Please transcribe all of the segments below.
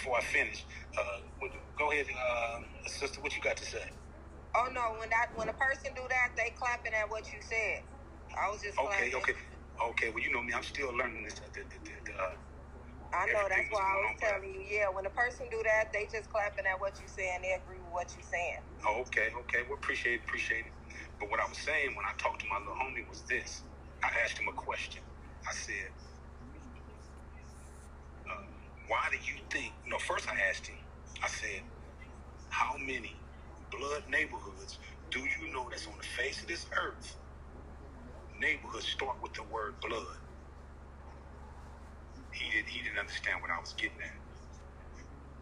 before I finish, go ahead, sister. What you got to say? Oh no, when a person do that, they clapping at what you said. I was just clapping. Okay. Well, you know me. I'm still learning this. I know, that's why I was telling you. Yeah, when a person do that, they just clapping at what you saying. They agree with what you saying. Oh, okay. Well, appreciate it. But what I was saying when I talked to my little homie was this. I asked him a question. I said, why do you think? No, first I asked him. I said, how many blood neighborhoods do you know that's on the face of this earth? Neighborhoods start with the word blood. He didn't understand what I was getting at.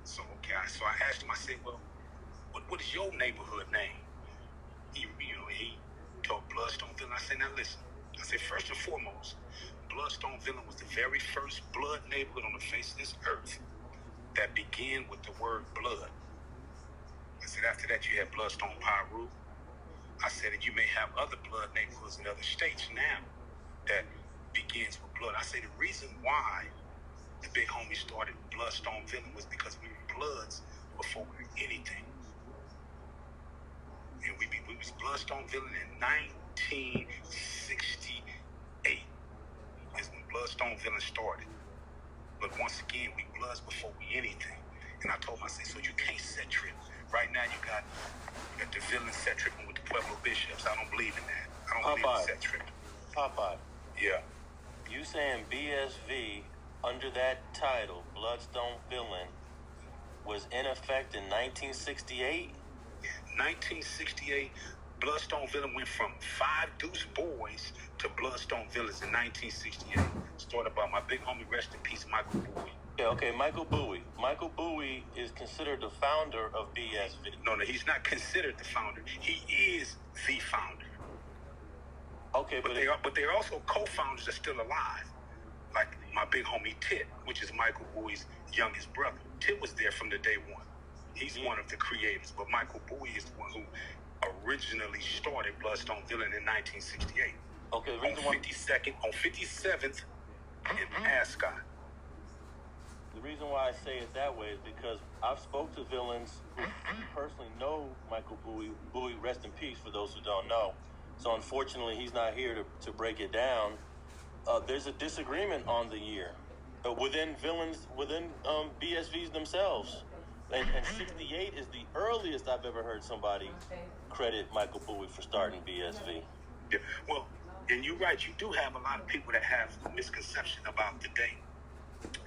So I asked him. I said, well, what is your neighborhood name? He told Bloodstone Villain. I said, now listen. I said, first and foremost, Bloodstone Villain was the very first blood neighborhood on the face of this earth that began with the word blood. I said, after that, you had Bloodstone Pyru. I said that you may have other blood neighborhoods in other states now that begins with blood. I say the reason why the big homie started Bloodstone Villain was because we were bloods before we were anything. And we was Bloodstone Villain in 1968 is when Bloodstone Villain started. But once again, we bloods before we anything. And I told him, I said, so you can't set trip. Right now you got the villain set tripping with the Pueblo Bishops. I don't believe in that. I don't believe in set tripping. Popeye. Yeah. You saying BSV under that title, Bloodstone Villain, was in effect in 1968? 1968, Bloodstone Villain went from 5 Duse Boys to Bloodstone Villains in 1968. Started by my big homie, rest in peace, Michael Bowie. Okay, Michael Bowie. Michael Bowie is considered the founder of BSV. No, he's not considered the founder. He is the founder. Okay, but they're also co-founders that are still alive. Like my big homie Tit, which is Michael Bowie's youngest brother. Tit was there from the day one. He's one of the creators, but Michael Bowie is the one who originally started Bloodstone Villain in 1968. Okay, on 57th in Ascot. The reason why I say it that way is because I've spoke to villains who personally know Michael Bowie. Bowie, rest in peace for those who don't know. So unfortunately, he's not here to break it down. There's a disagreement on the year within villains, within BSVs themselves. And 68 is the earliest I've ever heard somebody credit Michael Bowie for starting BSV. Yeah, well, and you're right. You do have a lot of people that have a misconception about the date.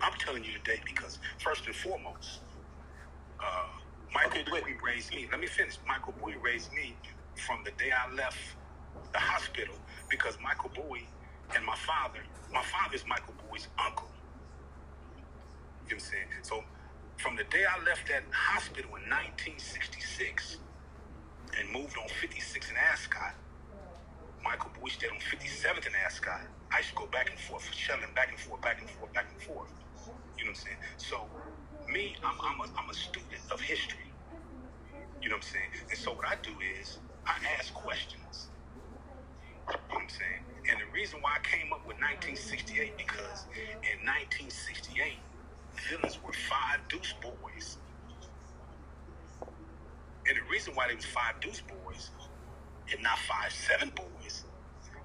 I'm telling you the date because, first and foremost, Michael Bowie raised me. Let me finish. Michael Bowie raised me from the day I left the hospital because Michael Bowie and my father's Michael Bowie's uncle. You know what I'm saying? So from the day I left that hospital in 1966 and moved on 56 in Ascot, Michael Bowie stayed on 57th in Ascot. I used to go back and forth, shelling back and forth. You know what I'm saying? So me, I'm a student of history. You know what I'm saying? And so what I do is I ask questions. You know what I'm saying? And the reason why I came up with 1968 because in 1968, villains were 5 Deuce Boys. And the reason why they was 5 Deuce Boys and not 5 7 Boys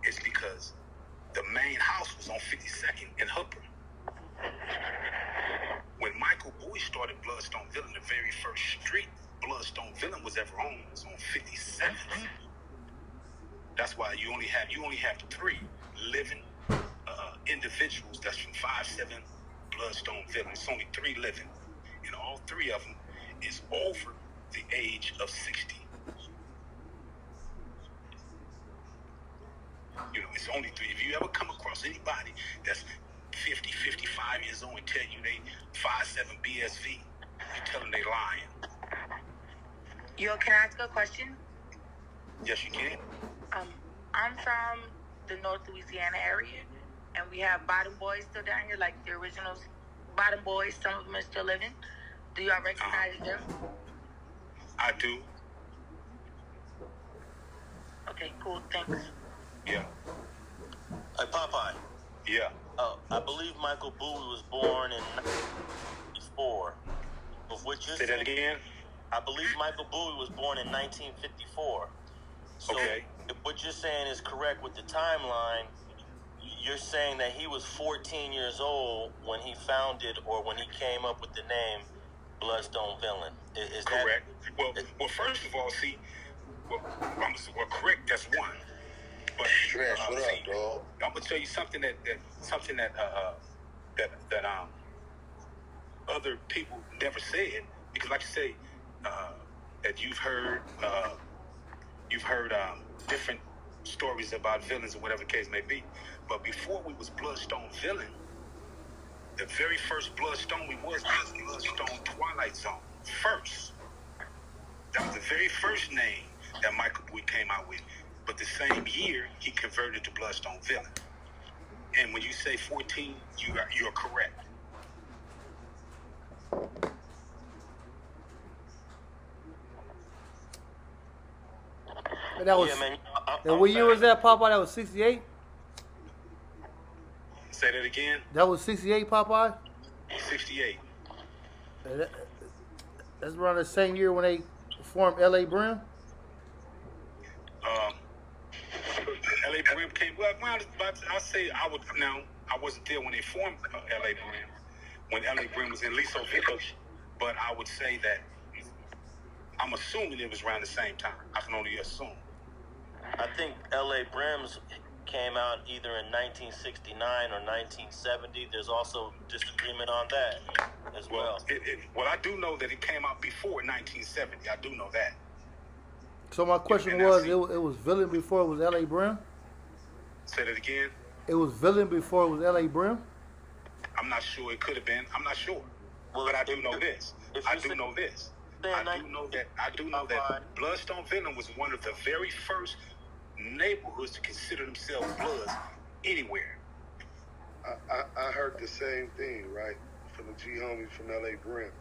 is because the main house was on 52nd and Hooper. When Michael Bowie started Bloodstone Villain, the very first street Bloodstone Villain was ever on was on 57th. That's why you only have 3 living individuals that's from 5-7 Bloodstone Villain. It's only 3 living, and all 3 of them is over the age of 60. You know, it's only 3. If you ever come across anybody that's 50, 55 years old and tell you they 5-7 BSV, you tell them they lying. Yo, can I ask a question? Yes, you can. I'm from the North Louisiana area, and we have Bottom Boys still down here, like the original Bottom Boys. Some of them are still living. Do y'all recognize them? I do. Okay, cool. Thanks. Yeah. Hey, Popeye. Yeah. I believe Michael Bowie was born in 1994. what you're Say that saying, again. I believe Michael Bowie was born in 1954. So Okay. if what you're saying is correct with the timeline, you're saying that he was 14 years old when he founded or when he came up with the name Bloodstone Villain. Is Correct. Well, first of all, see, well, correct. That's one. But Stretch, what up, dog? I'm gonna tell you something that other people never said, because, like you say, that you've heard different stories about villains or whatever the case may be. But before we was Bloodstone Villain, the very first Bloodstone we was Bloodstone Twilight Zone. First, that was the very first name that Michael Bowie came out with. But the same year, he converted to Bloodstone Villain. And when you say 14, you're correct. And that was, yeah, man. and what year was that, Popeye? That was 68? Say that again. That was 68, Popeye? 68. 68. And that's around the same year when they formed L.A. Brim? L.A. Brim came. Well, I say I wasn't there when they formed L.A. Brim, when L.A. Brim was in Liso Village, but I would say that I'm assuming it was around the same time. I can only assume. I think L.A. Brims came out either in 1969 or 1970. There's also disagreement on that as well. Well, I do know that it came out before 1970. I do know that. So my question was, it was Villain before it was L.A. Brim? Say that again. It was Villain before it was L.A. Brim? I'm not sure. It could have been. I'm not sure. Well, but I do know this. I do know that Bloodstone Villain was one of the very first neighborhoods to consider themselves Bloods anywhere. I heard the same thing, right, from the G homies from L.A. Brim.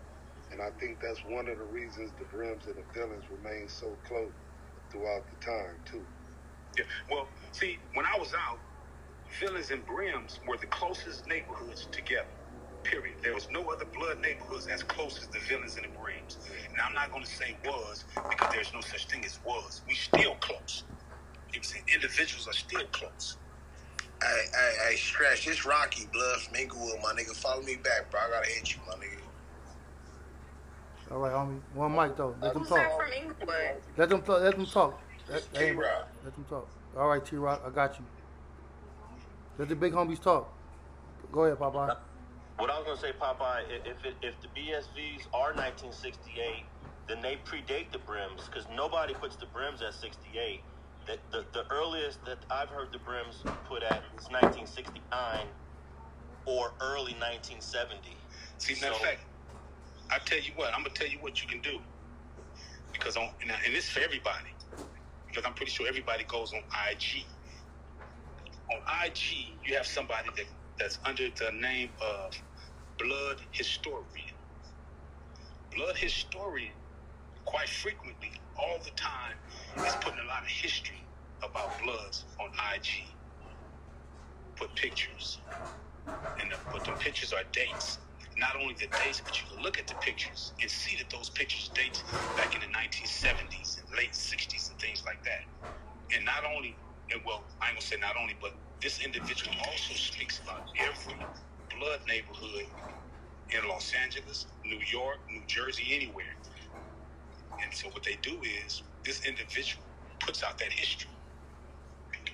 And I think that's one of the reasons the Brims and the Villains remain so close throughout the time, too. Yeah. Well, see, when I was out, Villains and Brims were the closest neighborhoods together. Period. There was no other blood neighborhoods as close as the Villains and the Brims. Now, I'm not going to say was, because there's no such thing as was. We still close. You see, individuals are still close. Hey, Stretch, it's Rocky, blood from Inglewood, my nigga. Follow me back, bro. I gotta hit you, my nigga. All right, homie. One mic, though. Let them Who's that talk. from Inglewood? Let them talk. Let them talk. T-Rock. Let them talk. All right, T-Rock, I got you. Let the big homies talk. Go ahead, Popeye. What I was going to say, Popeye, if the BSVs are 1968, then they predate the Brims, because nobody puts the Brims at 68. The earliest that I've heard the Brims put at is 1969 or early 1970. See, matter of fact, I tell you what, I'm gonna tell you what you can do, because and this is for everybody, because I'm pretty sure everybody goes on IG. On IG, you have somebody that's under the name of Blood Historian. Blood Historian, quite frequently, all the time, is putting a lot of history about Bloods on IG. Put pictures, but the pictures are dates. Not only the dates, but you can look at the pictures and see that those pictures date back in the 1970s and late 60s and things like that. And not only, well, I ain't gonna say not only, but this individual also speaks about every blood neighborhood in Los Angeles, New York, New Jersey, anywhere. And so what they do is, this individual puts out that history. You know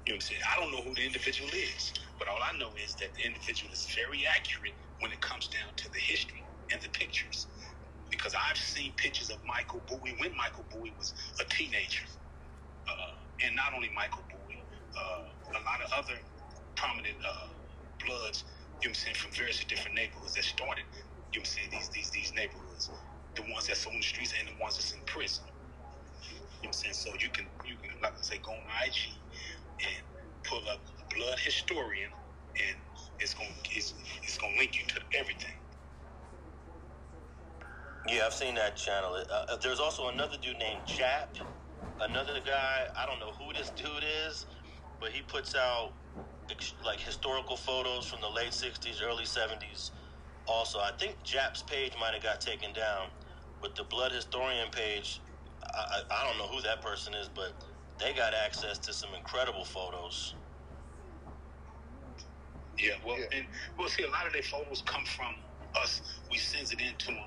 what I'm saying? I don't know who the individual is, but all I know is that the individual is very accurate when it comes down to the history and the pictures. Because I've seen pictures of Michael Bowie when Michael Bowie was a teenager. And not only Michael Bowie, a lot of other prominent Bloods, you know what I'm saying, from various different neighborhoods that started, you know what I'm saying, these neighborhoods. The ones that's on the streets and the ones that's in prison. You know what I'm saying? So you can like I say, go on IG and pull up Blood Historian, and it's gonna link you to everything. Yeah, I've seen that channel. There's also another dude named Jap. Another guy, I don't know who this dude is, but he puts out like historical photos from the late 60s, early 70s Also, I think Jap's page might have got taken down, but the Blood Historian page, I don't know who that person is, but they got access to some incredible photos. Yeah, well, and we'll see a lot of their photos come from us. We sends it into them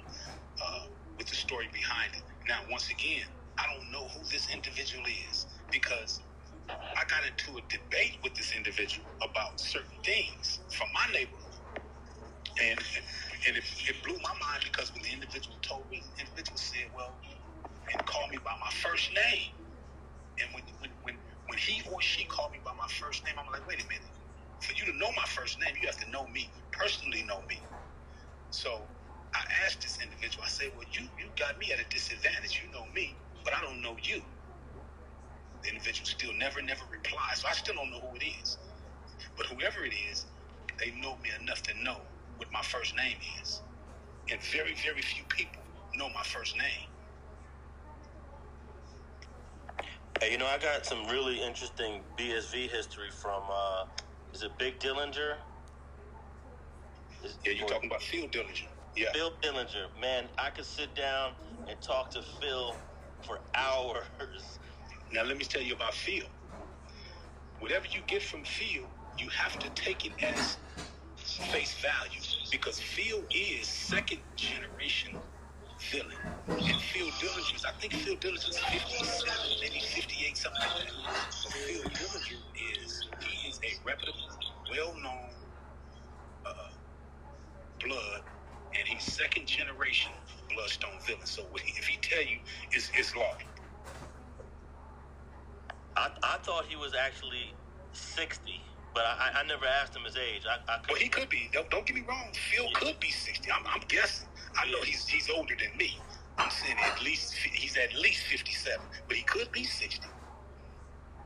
with the story behind it. Now, once again, I don't know who this individual is because I got into a debate with this individual about certain things from my neighborhood. And it blew my mind because when the individual told me, the individual said, well, and called me by my first name. And when he or she called me by my first name, I'm like, wait a minute. For you to know my first name, you have to know me, personally know me. So I asked this individual, I said, well, you got me at a disadvantage. You know me, but I don't know you. The individual still never replies. So I still don't know who it is. But whoever it is, they know me enough to know what my first name is. And very, very few people know my first name. Hey, you know, I got some really interesting BSV history from, is it Big Dillinger? Yeah, you're talking about Phil Dillinger. Yeah. Phil Dillinger. Man, I could sit down and talk to Phil for hours. Now, let me tell you about Phil. Whatever you get from Phil, you have to take it as face value because Phil is second generation villain. And Phil Dillinger, I think Phil Dillinger is 57, maybe 58, something like that. So Phil Dillinger is a reputable, well-known blood, and he's second generation Bloodstone villain. So if he tell you, it's law. I thought he was actually 60, but I never asked him his age. Well, he could be. Don't get me wrong. Phil could be 60. I'm guessing. I know he's older than me. I'm saying he's at least 57, but he could be 60.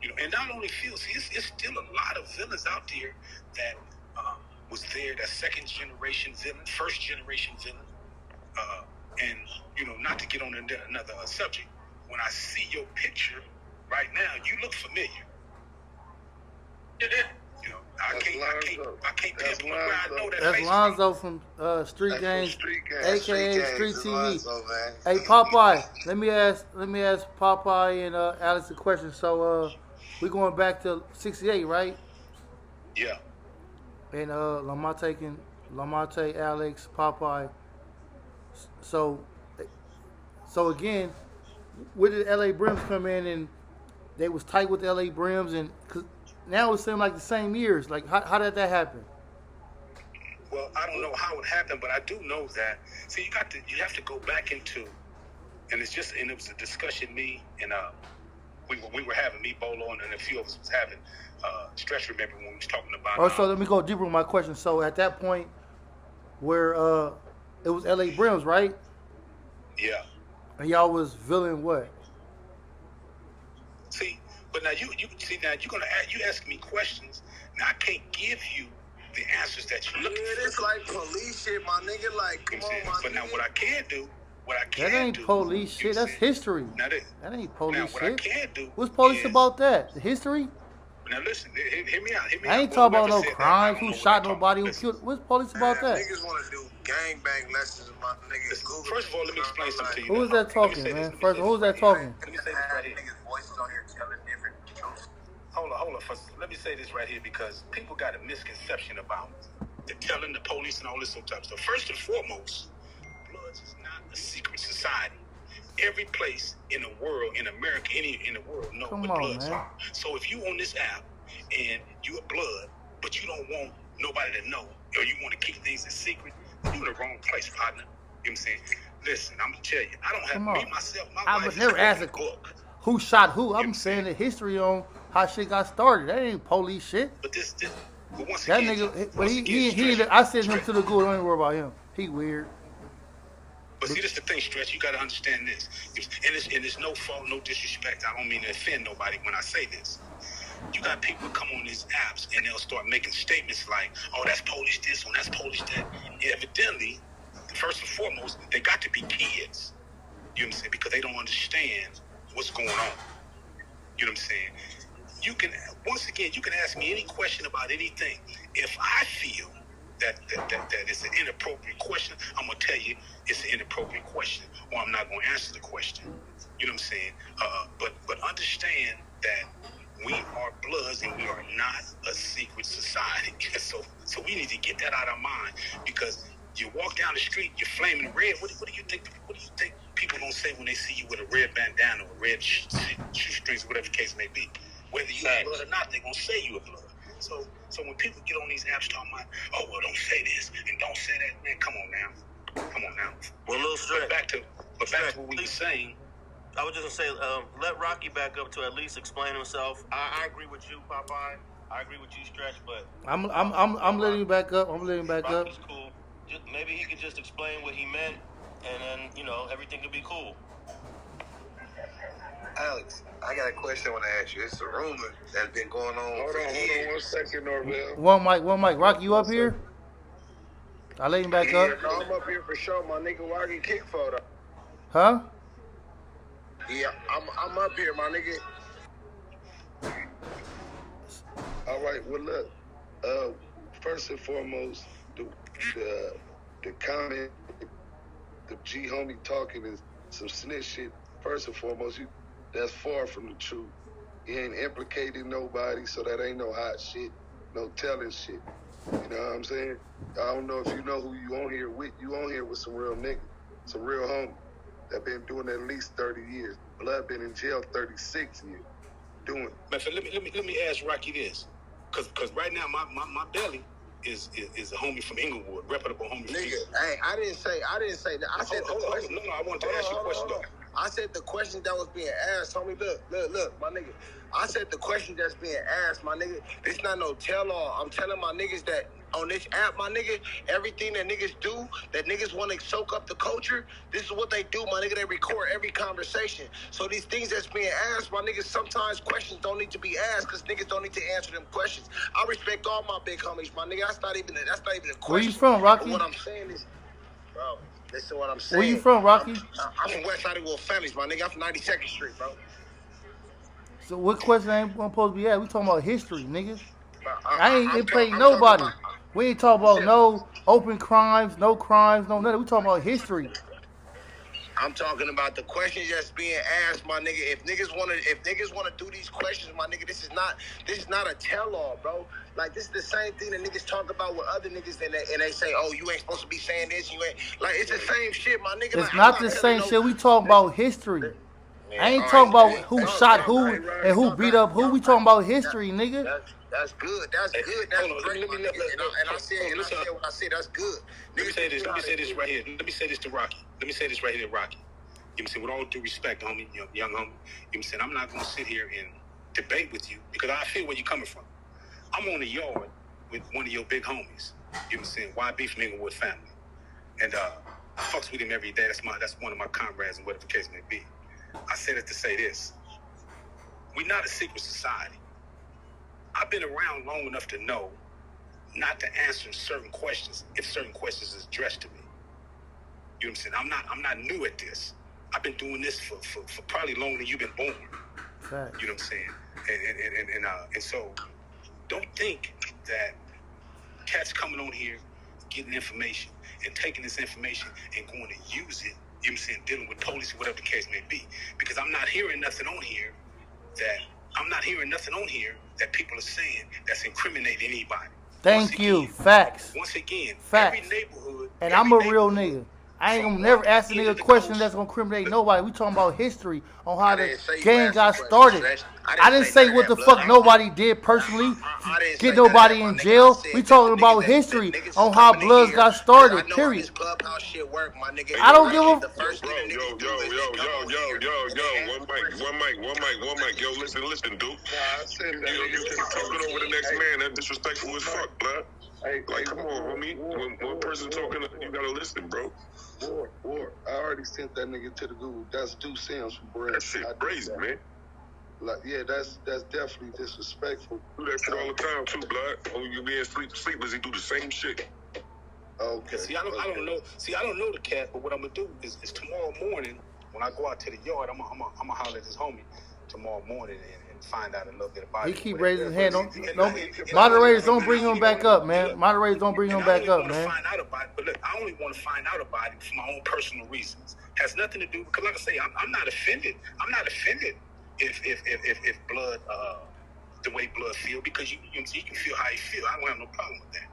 You know, and not only Phil, see, it's still a lot of villains out there that was there. That second generation villain, first generation villain, and you know, not to get on another subject. When I see your picture right now, you look familiar. You know, I can't pinpoint where I know that That's face. Lonzo from Street Games, aka Street TV. Lonzo, Hey Popeye, let me ask Popeye and Alex a question. So we going back to '68, right? Yeah. And Lamonte, Alex, Popeye. So again, where did LA Brims come in and they was tight with LA Brims and cause now it seems like the same years. Like how did that happen? Well, I don't know how it happened, but I do know that. See, you have to go back into, and it was a discussion me and we were having, me, Bolo, and a few of us was having. Stretch, remember when we was talking about. Oh, so let me go deeper with my question. So at that point, where it was LA Brims, right? Yeah. And y'all was villain what? See, but now you ask me questions. Now I can't give you the answers that you look for. It's like police shit, my nigga. Like, come on, my But nigga. now what I can do. That ain't police shit. That's history. Now that ain't police now what shit. I can do. What's police is, about that? The history? Now listen, hear me out. I ain't talking about no crimes. Who shot nobody? Who killed? What's police about that? Niggas want to do gangbang lessons, my niggas. Google. First of all, let me explain something to you. Who is that talking, man? First of all, who's that talking? Let me say this right here. Niggas' voices on here telling different truths. Hold on. Let me say this right here because people got a misconception about the telling the police and all this sort of stuff. So first and foremost, Bloods is not a secret society. Every place in the world, in America, in the world, know what Bloods are. So if you on this app and you a Blood, but you don't want nobody to know, or you want to keep things a secret, you're in the wrong place, partner. You know what I'm saying? Listen, I'm gonna tell you, I don't have me myself. I would never ask a book. Who shot who. I'm saying the history on how shit got started. That ain't police shit. But this but once that again, nigga, but he I sent him to the Google. Don't even worry about him. He weird. But see, this is the thing, Stretch. You got to understand this. And it's no fault, no disrespect. I don't mean to offend nobody when I say this. You got people come on these apps and they'll start making statements like, oh, that's police this one, that's police that. And evidently, first and foremost, they got to be kids. You know what I'm saying? Because they don't understand what's going on. You know what I'm saying? You can, once again, you can ask me any question about anything. If I feel that it's an inappropriate question, I'm gonna tell you it's an inappropriate question, or I'm not gonna answer the question. You know what I'm saying? But understand that we are Bloods and we are not a secret society. So we need to get that out of our mind, because you walk down the street, you're flaming red. What do you think? What do you think people gonna say when they see you with a red bandana or red shoestrings, whatever the case may be? Whether you a Blood or not, they're gonna say you a Blood. So when people get on these apps talking about, oh well, don't say this and don't say that, man, come on now. Well, little But back to what we were saying. I was just gonna say, let Rocky back up to at least explain himself. I agree with you, Popeye. I agree with you, Stretch. But I'm letting you back up. Rocky's cool. Maybe he could just explain what he meant, and then everything could be cool. Alex, I got a question I want to ask you. It's a rumor that's been going on. Hold on 1 second, Norvell. One mic. Rocky, you up here? I let him back up. No, I'm up here for sure. My nigga, why get kicked for though? Huh? Yeah, I'm up here, my nigga. All right, well, look. First and foremost, the comment, the G homie talking is some snitch shit. First and foremost, that's far from the truth. He ain't implicating nobody, so that ain't no hot shit, no telling shit. You know what I'm saying? I don't know if you know who you on here with. You on here with some real niggas, some real homies that been doing it at least 30 years. Blood been in jail 36 years doing it. Man, let me ask Rocky this, cause right now my belly is a homie from Inglewood, reputable homie from Inglewood. Hey, I didn't say that. I said the question. No, I wanted to ask you a question though. I said the question that was being asked, homie. Look, my nigga. I said the question that's being asked, my nigga. It's not no tell-all. I'm telling my niggas that on this app, my nigga, everything that niggas do, that niggas want to soak up the culture, this is what they do, my nigga. They record every conversation. So these things that's being asked, my niggas, sometimes questions don't need to be asked because niggas don't need to answer them questions. I respect all my big homies, my nigga. That's not even a question. Where you from, Rocky? But what I'm saying is, bro, listen to what I'm saying. Where you from, Rocky? I'm from West Hollywood Families, my nigga. I'm from 92nd Street, bro. So what question ain't supposed to be asked? We talking about history, nigga. I ain't implicating nobody. We ain't talking about no open crimes, no nothing. We talking about history. I'm talking about the questions that's being asked, my nigga. If niggas wanna do these questions, my nigga, this is not a tell-all, bro. Like, this is the same thing that niggas talk about with other niggas, and they say, oh, you ain't supposed to be saying this, you ain't. Like, it's the same shit, my nigga. It's not the same shit. We talking about history. I ain't talking about who shot who and who beat up who. We talking about history, nigga. That's good. That's great, my nigga. And I said what I said. That's good. Let me say this right here. Let me say this to Rocky. You know what I'm saying? With all due respect, homie, young homie, you know what I'm saying? I'm not going to sit here and debate with you because I feel where you're coming from. I'm on the yard with one of your big homies. You know what I'm saying? YB from Inglewood family. And I fucks with him every day. That's one of my comrades and whatever the case may be. I said it to say this. We're not a secret society. I've been around long enough to know not to answer certain questions if certain questions is addressed to me. You know what I'm saying? I'm not new at this. I've been doing this for probably longer than you've been born. Right. You know what I'm saying? And so don't think that cats coming on here, getting information and taking this information and going to use it, you know what I'm saying, dealing with police or whatever the case may be. Because I'm not hearing nothing on here that people are saying that's incriminating anybody. Thank you. Facts. Once again, facts. Every neighborhood. And I'm a real nigga. I ain't gonna never ask a nigga a question that's gonna incriminate nobody. We talking about history on how the gang got started. I didn't say what the fuck nobody did personally. Get nobody in jail. We talking about history on how Bloods got started. Period. I don't give a. One mic. Yo, listen, dude. You keep talking over the next man. That's disrespectful as fuck, blood. Like, come on, homie. When one person talking, you gotta listen, bro. War. I already sent that nigga to the Google. That's Duse from Brim. That shit crazy, man. Like, yeah, that's definitely disrespectful. Do that shit all the time too, blood. When you being sleepless, he do the same shit. Okay. See, I don't know. See, I don't know the cat, but what I'm gonna do is tomorrow morning when I go out to the yard, I'm gonna holler at this homie tomorrow morning, and find out a little bit about He it. keep Whatever. raising his hand. And Moderators don't bring I him only back wanna- up, man. Moderators don't bring him and back I up, only want to man. find out about it, but look, I only want to find out about it for my own personal reasons. Has nothing to do because, like I say, I'm not offended. I'm not offended if blood, the way blood feel, because you can feel how he feel. I don't have no problem with that.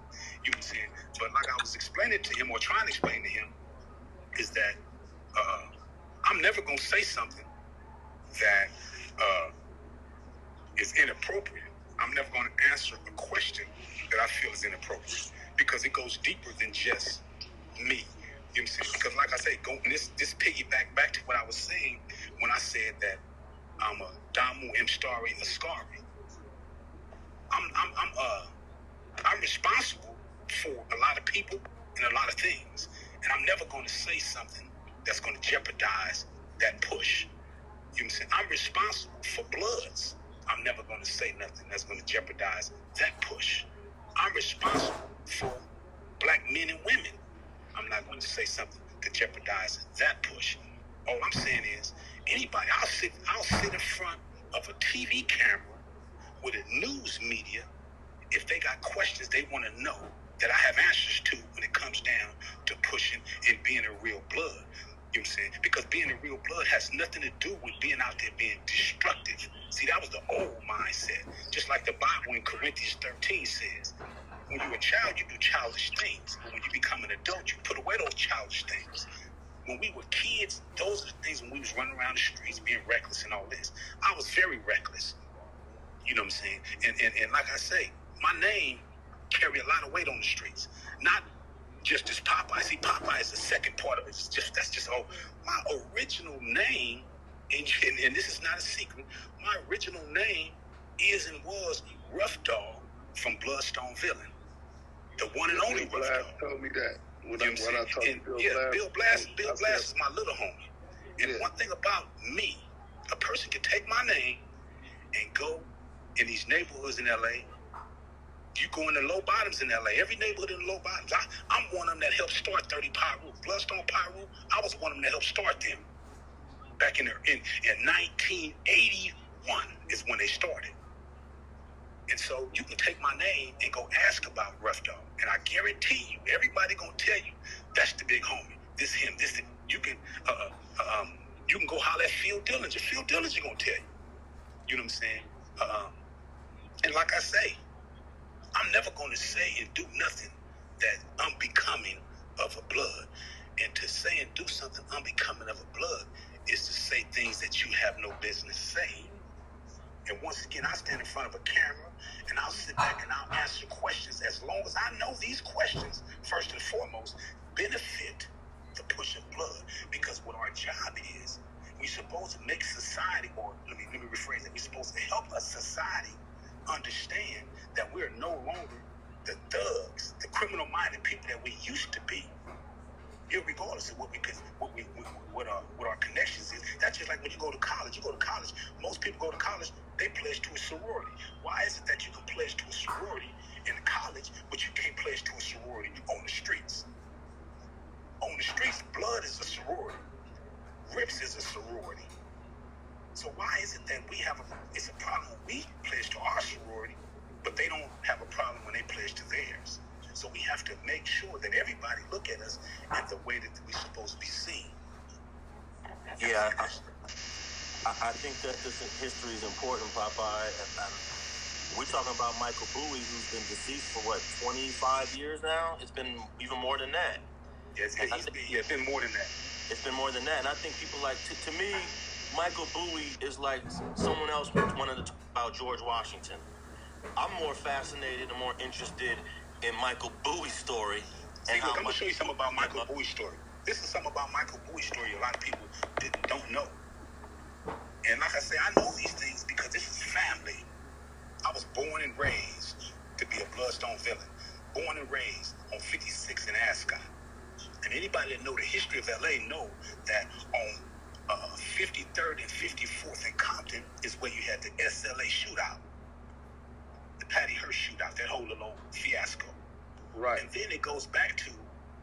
You can see it, but like I was explaining to him or trying to explain to him, is that I'm never gonna say something that is inappropriate. I'm never going to answer a question that I feel is inappropriate because it goes deeper than just me. You know what I'm saying? Because, like I say, this piggyback back to what I was saying when I said that I'm a Damu Mstari Askari. I'm responsible for a lot of people and a lot of things, and I'm never going to say something that's going to jeopardize that push. You know what I'm saying? I'm responsible for bloods. I'm never going to say nothing that's going to jeopardize that push. I'm responsible for black men and women. I'm not going to say something to jeopardize that push. All I'm saying is, anybody, I'll sit in front of a TV camera with a news media if they got questions they want to know that I have answers to when it comes down to pushing and being a real blood. You know what I'm saying? Because being a real blood has nothing to do with being out there being destructive. See, that was the old mindset. Just like the Bible in Corinthians 13 says, when you're a child, you do childish things. But when you become an adult, you put away those childish things. When we were kids, those are the things when we was running around the streets being reckless and all this. I was very reckless. You know what I'm saying? And like I say, my name carry a lot of weight on the streets. Not just as Popeye. See, Popeye is the second part of it. That's just all. My original name, and this is not a secret, my original name is and was Rough Dog from Bloodstone Villain. The one and only Bill Rough Blast Dog. told me that when I talked to Bill Blast. Bill Blast is my little homie. And one thing about me, a person can take my name and go in these neighborhoods in LA. You go in the low bottoms in LA. Every neighborhood in the low bottoms. I'm one of them that helped start 30 Pyro. Bloodstone Pyro, I was one of them that helped start them. Back in 1981 is when they started. And so you can take my name and go ask about Rough Dog. And I guarantee you, everybody gonna tell you, that's the big homie. This him, this you can go holler at Phil Dillinger. Phil Dillinger gonna tell you. You know what I'm saying? And like I say, I'm never going to say and do nothing that unbecoming of a blood. And to say and do something unbecoming of a blood is to say things that you have no business saying. And once again, I stand in front of a camera and I'll sit back and I'll answer questions as long as I know these questions, first and foremost, benefit the push of blood. Because what our job is, we're supposed to make society, or let me rephrase it, we're supposed to help a society understand that we're no longer the thugs, the criminal-minded people that we used to be, irregardless of what our connections is. That's just like when you go to college. You go to college. Most people go to college. They pledge to a sorority. Why is it that you can pledge to a sorority in college, but you can't pledge to a sorority on the streets? On the streets, blood is a sorority. Rips is a sorority. So why is it that it's a problem when we pledge to our sorority, but they don't have a problem when they pledge to theirs? So we have to make sure that everybody look at us in the way that we're supposed to be seen. Yeah, I think that this history is important, Popeye. And we're talking about Michael Bowie, who's been deceased for, 25 years now? It's been even more than that. Yes, it's been more than that. It's been more than that. And I think people like, to me, Michael Bowie is like someone else wanted to talk about George Washington. I'm more fascinated and more interested in Michael Bowie's story. I'm going to show you something about Michael Bowie's story. This is something about Michael Bowie's story a lot of people don't know. And like I say, I know these things because this is family. I was born and raised to be a Bloodstone villain. Born and raised on 56 in Ascot. And anybody that know the history of LA know that on 53rd and 54th in Compton is where you had the SLA shootout. The Patty Hearst shootout, that whole little fiasco. Right. And then it goes back to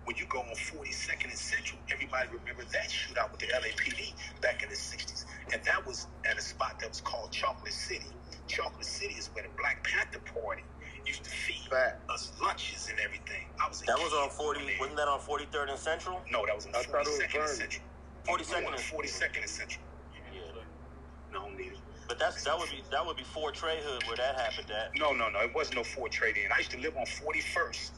when you go on 42nd and Central, everybody remember that shootout with the LAPD back in the 60s. And that was at a spot that was called Chocolate City. Chocolate City is where the Black Panther Party used to feed us lunches and everything. That was on 40. Wasn't that on 43rd and Central? No, that was on 42nd and Central. 42nd and Central. Yeah. No, neither. But that would be Fort Trey Hood where that happened at. No. It wasn't no Fort Trey then. I used to live on 41st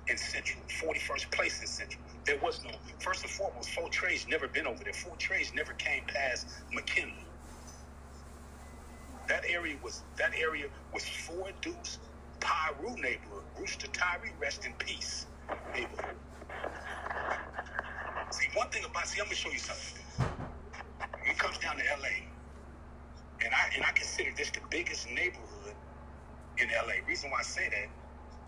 in Central, 41st place in Central. There was no. First and foremost, Fort Trey's never been over there. Fort Trey's never came past McKinley. That area was Fort Duse, Pyru neighborhood. Rooster Tyree, rest in peace neighborhood. See, one thing about, I'm gonna show you something. When it comes down to LA, and I consider this the biggest neighborhood in LA. Reason why I say that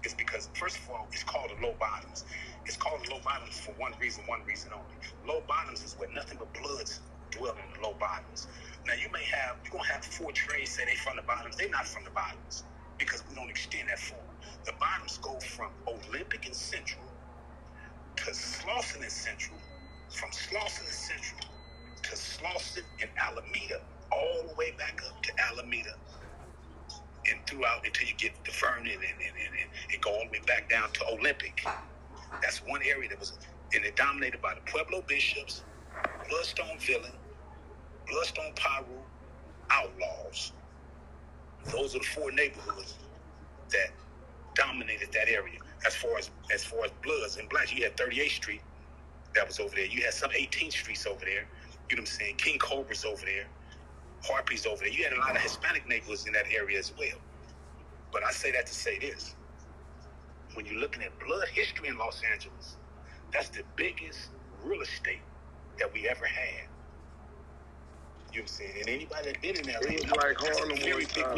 is because, first of all, it's called the Low Bottoms. It's called the Low Bottoms for one reason only. Low Bottoms is where nothing but bloods dwell in the Low Bottoms. Now you're gonna have Fort Trey say they from the Bottoms. They're not from the Bottoms because we don't extend that far. The Bottoms go from Olympic and Central to Slauson and Central, from Slauson and Central to Slauson and Alameda, all the way back up to Alameda, and throughout until you get to Vernon and go all the way back down to Olympic. That's one area that was, and it dominated by the Pueblo Bishops, Bloodstone Villain, Bloodstone Pyru, Outlaws. Those are the four neighborhoods that dominated that area. As far as Bloods and Blacks, you had 38th Street that was over there. You had some 18th Streets over there. You know what I'm saying? King Cobra's over there. Harpies over there. You had a lot of Hispanic neighborhoods in that area as well. But I say that to say this. When you're looking at blood history in Los Angeles, that's the biggest real estate that we ever had. You know what I'm saying? And anybody that's been in LA, it was like Harlem one time,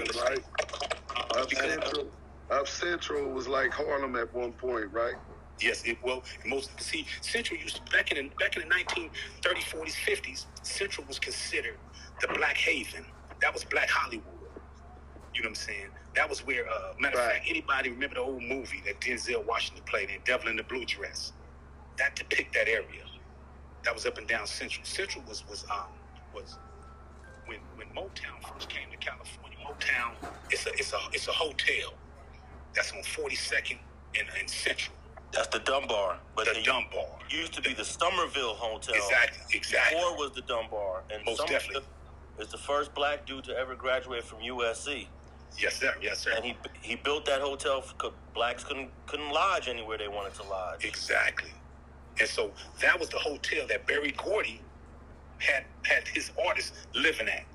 right? Up Central was like Harlem at one point, right? Yes, Central used to, back in the 1930s, 40s, 50s, Central was considered the Black Haven. That was Black Hollywood. You know what I'm saying? That was where, matter of fact, anybody remember the old movie that Denzel Washington played in, Devil in the Blue Dress? That depict that area. That was up and down Central. Central was when Motown first came to California. Motown, it's a hotel that's on 42nd and Central. That's the Dunbar. But the Dunbar. Used to be the Somerville Hotel. Exactly. Before was the Dunbar. And most definitely. Is the first black dude to ever graduate from USC. Yes, sir. And he built that hotel because blacks couldn't lodge anywhere they wanted to lodge. Exactly. And so that was the hotel that Berry Gordy had his artists living at.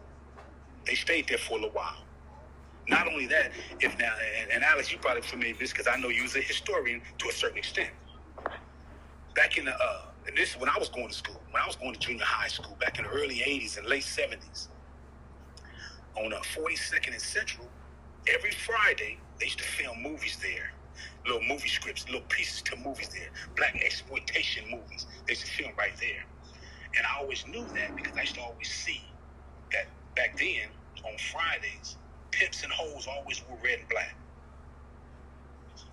They stayed there for a little while. Not only that, and Alex, you probably familiar with this because I know you was a historian to a certain extent. Back in and this is when I was going to school, when I was going to junior high school, back in the early 80s and late 70s, on 42nd and Central, every Friday, they used to film movies there. Little movie scripts, little pieces to movies there. Black exploitation movies. They used to film right there. And I always knew that because I used to always see that back then, on Fridays, pimps and hoes always wore red and black.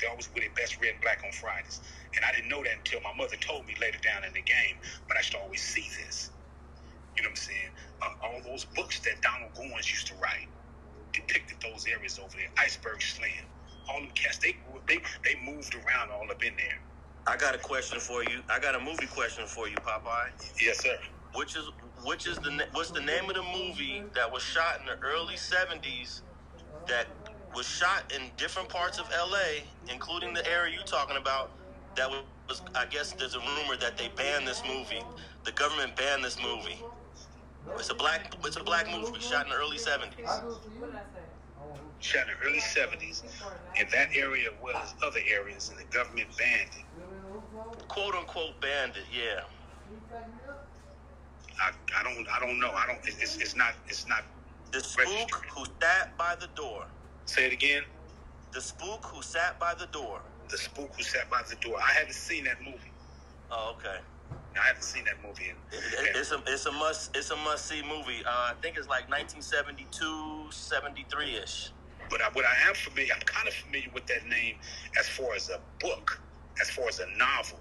They always wore their best red and black on Fridays. And I didn't know that until my mother told me later down in the game, but I used to always see this. You know what I'm saying? All those books that Donald Goins used to write depicted those areas over there. Iceberg Slim. All them cats, they moved around all up in there. I got a question for you. I got a movie question for you, Popeye. Yes, sir. What's the name of the movie that was shot in the early 70s that was shot in different parts of LA, including the area you're talking about, that was, I guess there's a rumor that they banned this movie. The government banned this movie. It's a black movie shot in the early 70s. Shot in the early 70s, in that area as well as other areas, and the government banned it. Quote unquote banned it, yeah. I don't know. It's not. The spook who sat by the door. Say it again. The spook who sat by the door. The spook who sat by the door. I haven't seen that movie. Oh, okay. I haven't seen that movie. It's a must-see movie. I think it's like 1972, 73-ish. But what I am familiar, I'm kind of familiar with that name as far as a book, as far as a novel.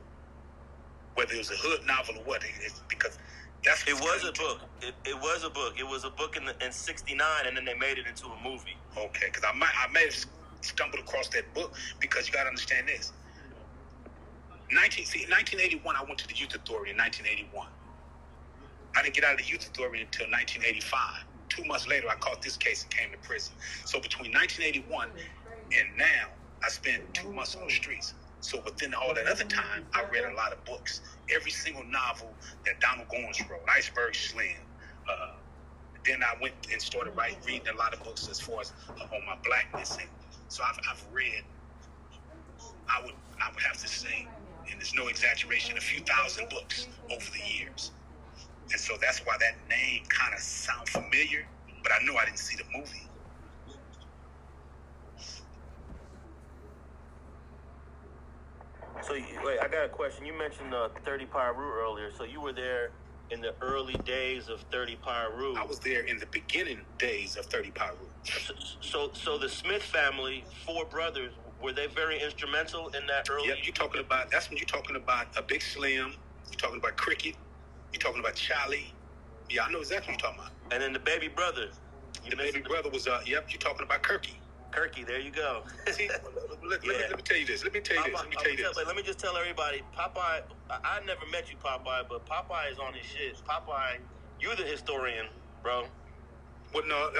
Whether it was a hood novel or what, it's because It was a book. It was a book. It was a book in '69, and then they made it into a movie. Okay, because I may have stumbled across that book because you got to understand this. 1981, I went to the Youth Authority in 1981. I didn't get out of the Youth Authority until 1985. 2 months later, I caught this case and came to prison. So between 1981 and now, I spent 2 months on the streets. So within all that other time, I read a lot of books. Every single novel that Donald Goins wrote, Iceberg Slim. Then I went and started reading a lot of books as far as on my blackness. And so I've read, I would have to say, and there's no exaggeration, a few thousand books over the years. And so that's why that name kind of sounds familiar, but I know I didn't see the movie. So, wait, I got a question. You mentioned 30 Pyru earlier. So you were there in the early days of 30 Pyru. I was there in the beginning days of 30 Pyru. So the Smith family, 4 brothers, were they very instrumental in that early? Yep, that's when you're talking about a Big Slim, you're talking about Cricket, you're talking about Charlie. Yeah, I know exactly what you're talking about. And then the baby brother. The baby brother was, you're talking about Kirky. Kirky, there you go. See, let me tell you this. Let me tell you this. Let me just tell everybody, Popeye, I never met you, Popeye, but Popeye is on his shit. Popeye, you're the historian, bro. Well, no,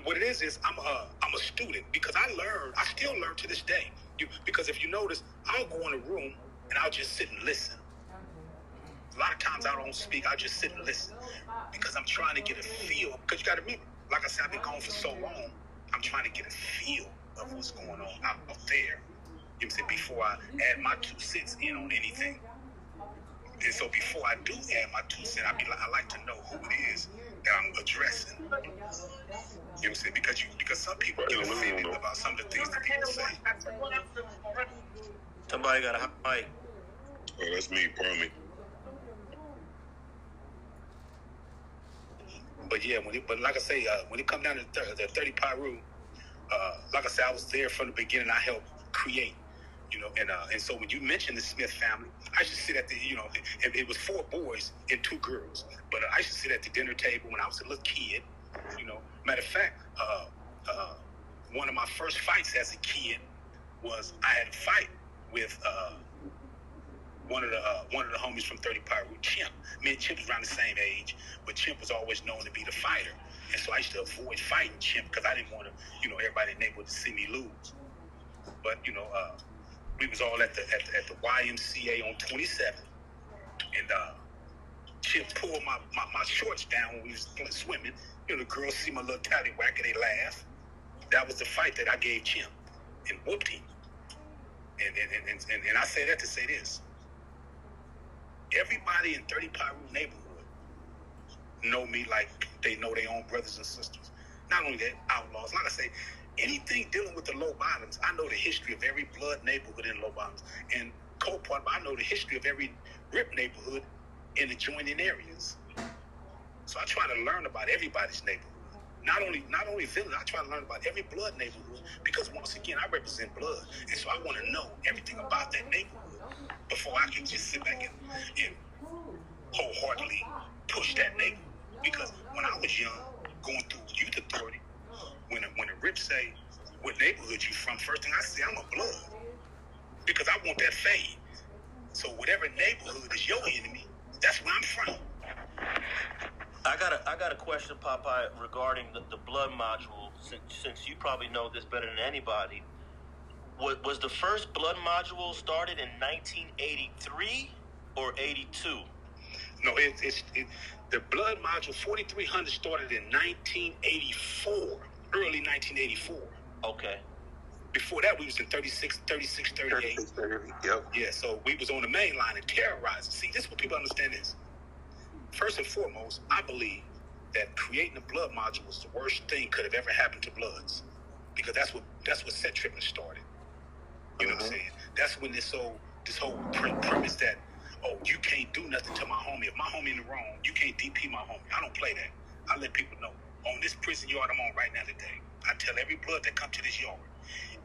what it is I'm a student because I still learn to this day. Because if you notice, I'll go in a room and I'll just sit and listen. A lot of times I don't speak, I'll just sit and listen because I'm trying to get a feel. Because you got to remember, like I said, I've been gone for so long. I'm trying to get a feel of what's going on out there. You know what I'm saying? Before I add my 2 cents in on anything. And so before I do add my 2 cents, I like to know who it is that I'm addressing. You know what I'm saying? Because some people get offended about some of the things that people say. Somebody got a hot mic. Oh, that's me, pardon me. But yeah, but like I say, when it come down to the 30 Pyru, like I said, I was there from the beginning. I helped create, and so when you mentioned the Smith family, I used to sit at the, and it was 4 boys and 2 girls. But I used to sit at the dinner table when I was a little kid. Matter of fact, one of my first fights as a kid was I had a fight with one of the homies from 30 Pyru, Chimp. Me and Chimp was around the same age, but Chimp was always known to be the fighter. And so I used to avoid fighting Chimp because I didn't want to, everybody in the neighborhood to see me lose. But, we was all at the YMCA on 27. And Chimp pulled my shorts down when we was swimming. The girls see my little tallywhack and they laugh. That was the fight that I gave Chimp and whooped him. And I say that to say this. Everybody in 30 Pyru neighborhood know me like they know their own brothers and sisters. Not only that, outlaws. Like I say, anything dealing with the low bottoms, I know the history of every blood neighborhood in low bottoms. And Copart, I know the history of every RIP neighborhood in adjoining areas. So I try to learn about everybody's neighborhood. Not only village, I try to learn about every blood neighborhood because once again, I represent blood. And so I want to know everything about that neighborhood before I can just sit back and wholeheartedly push that neighborhood. Because when I was young, going through youth authority, when a rip say what neighborhood you from, first thing I say, I'm a blood. Because I want that fade. So whatever neighborhood is your enemy, that's where I'm from. I got a question, Popeye, regarding the blood module. Since you probably know this better than anybody, was the first blood module started in 1983 or 82? No, the blood module 4300 started in 1984, early 1984. Okay. Before that, we was in 36, 38. Yep. Yeah, so we was on the main line and terrorizing. See, this is what people understand is. First and foremost, I believe that creating a blood module was the worst thing could have ever happened to Bloods, because that's what set tripping started. You know what I'm saying? That's when this whole premise that, oh, you can't do nothing to my homie. If my homie in the wrong, you can't DP my homie. I don't play that. I let people know on this prison yard I'm on right now today. I tell every blood that come to this yard,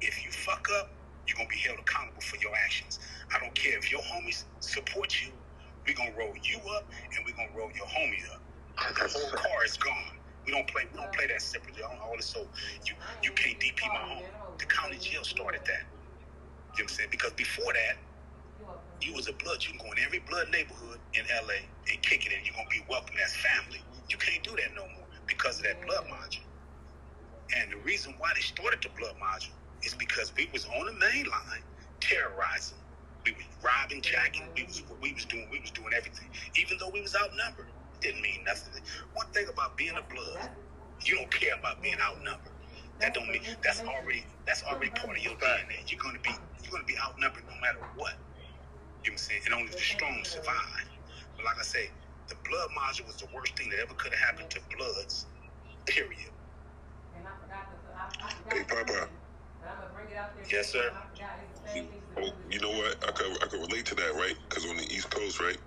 if you fuck up, you're gonna be held accountable for your actions. I don't care if your homies support you. We're going to roll you up, and we're going to roll your homie up. The whole car is gone. We don't play that separately. All this, so you can't DP my home. The county jail started that. You know what I'm saying? Because before that, you was a blood. You can go in every blood neighborhood in LA and kick it in. You're gonna be welcome as family. You can't do that no more because of that blood module. And the reason why they started the blood module is because we was on the main line terrorizing. We was robbing, jacking. We was doing everything. Even though we was outnumbered, it didn't mean nothing. One thing about being a blood, you don't care about being outnumbered. That don't mean that's already part of your DNA. You're gonna be outnumbered no matter what. You know what I'm saying? And only the strong survive. But like I say, the blood module was the worst thing that ever could have happened to bloods. Period. Hey, Popeye. Yes, sir. Oh, you know what? I could relate to that, right? Because on the East Coast, right?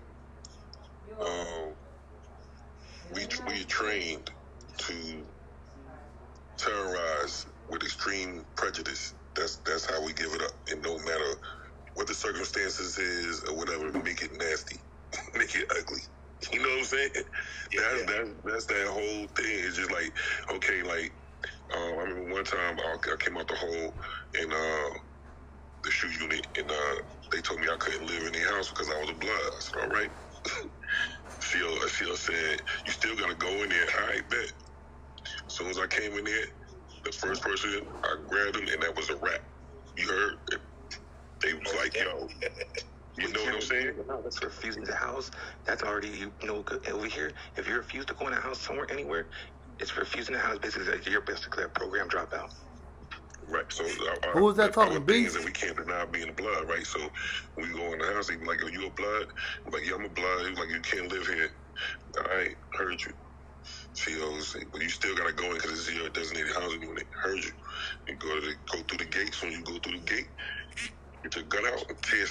We are trained to terrorize with extreme prejudice. That's how we give it up, and no matter what the circumstances is or whatever, make it nasty, make it ugly. You know what I'm saying? Yeah. That's that whole thing. It's just like, okay, like I remember one time I came out the hole in the shoe unit, and they told me I couldn't live in their house because I was a blood. I said, all right. She said, you still gotta go in there. All right, bet. As soon as I came in there, the first person, I grabbed him, and that was a wrap. You heard? They was like, yo, you know what I'm saying? That's refusing the house. That's already, over here. If you refuse to go in a house somewhere, anywhere, it's refusing the house. Basically, like, you're basically a program dropout. Right. So who was that talking? Things that we can't deny being blood, right? So when we go in the house, they be like, "Are you a blood?" I'm like, "Yeah, I'm a blood." He's like, "You can't live here." All right, heard you. COs, but you still gotta go in because it's your designated housing unit. Heard you. You go through the gates. When you go through the gate, get your gun out and tear